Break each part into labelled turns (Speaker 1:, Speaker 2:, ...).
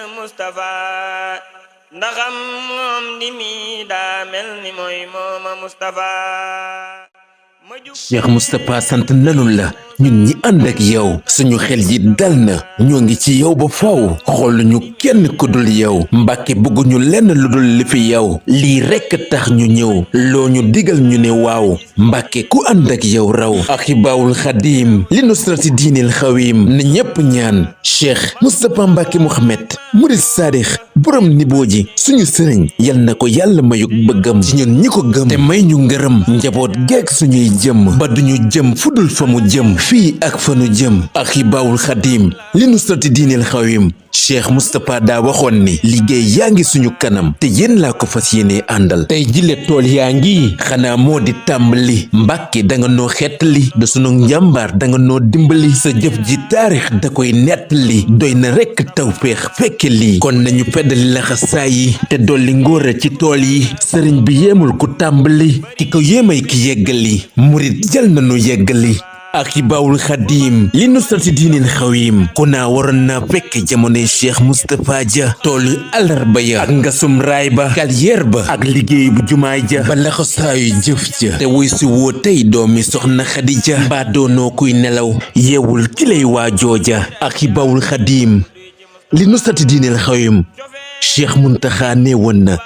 Speaker 1: Mustafa ndaxam moom di mi daa mel ni mooy mooma Mustafa
Speaker 2: Cheikh Moustapha sant nanu la ñun ñi ànd ak yow suñu xel yi dal na ñoo ngi ci yow ba faw xool ñu kenn ku dul yow Mbàkke bëgguñu lenn lu dul li fi yow lii rekk tax ñu ñëw loo ñu digal ñu ne waaw Mbàkke ku ànd ak yow raw Ahibaahul Xadim li nusrati diinil xawim na ñépp ñaan Cheikh Moustapha Mbàkke Mohamed murid saadix borom niboo ji suñu sëriñ yal na ko yàlla mayuk bëggam ci ñun ñi ko gëm te may ñu ngërëm njaboot geek suñuy jëm ba duñu jëm fudul fa mu jëm fii ak fa nu jëm Ahibaahul Xadim li nusrati diinil xawim Cheikh Moustapha daa waxoon ni liggéey yaa ngi suñu kanam te yéen laa ko fas yéene àndal tey jile tool yaa ngi xanaa moo di tàmbali Mbàkke danga noo xettali da sunu njàmbaar danga noo dimbali sa jëf ji taarix da koy nettali doy na rekk tawféex fekke lii kon nañu feddali laxasaay yi te dolli ngóora ci tool yi sëriñ bi yéemul ku tàmbali ki ko yéemay ki yeggali murit jël nañu yeggali Ahibaahul Xadim li nusrati diinil xawim ku naa waroon naa fekk jamonoy Cheikh Moustapha Dia toolu àllarba ya ak ngasum raay ba carrière ba ak liggéey bu jumaay ja ba laxasaayu jëf ja te wuy si woo tey doomi soxna Xadija mbaa doonoo kuy nelaw yeewul ki lay waa jooja Ahibaahul Xadim li nusrati diinil xawim Cheikh Muntaxa nee woon na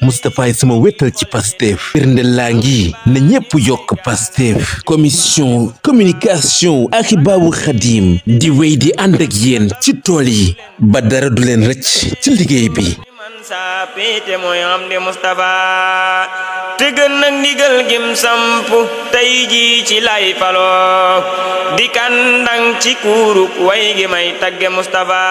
Speaker 2: Moustapha sama wétal ci Pastef firnde laa ngi na ñépp yokk Pastef commission communication Ahibaahul Xadim di wéy di ànd ak yéen ci tool yi ba dara du leen rëcc ci liggéey bi
Speaker 1: man saa péete mooy am di Mustafa te gën nag ndigal gim samp tey ji ci lay faloo di kandang ci kuuruk way gi may tagge Mustafa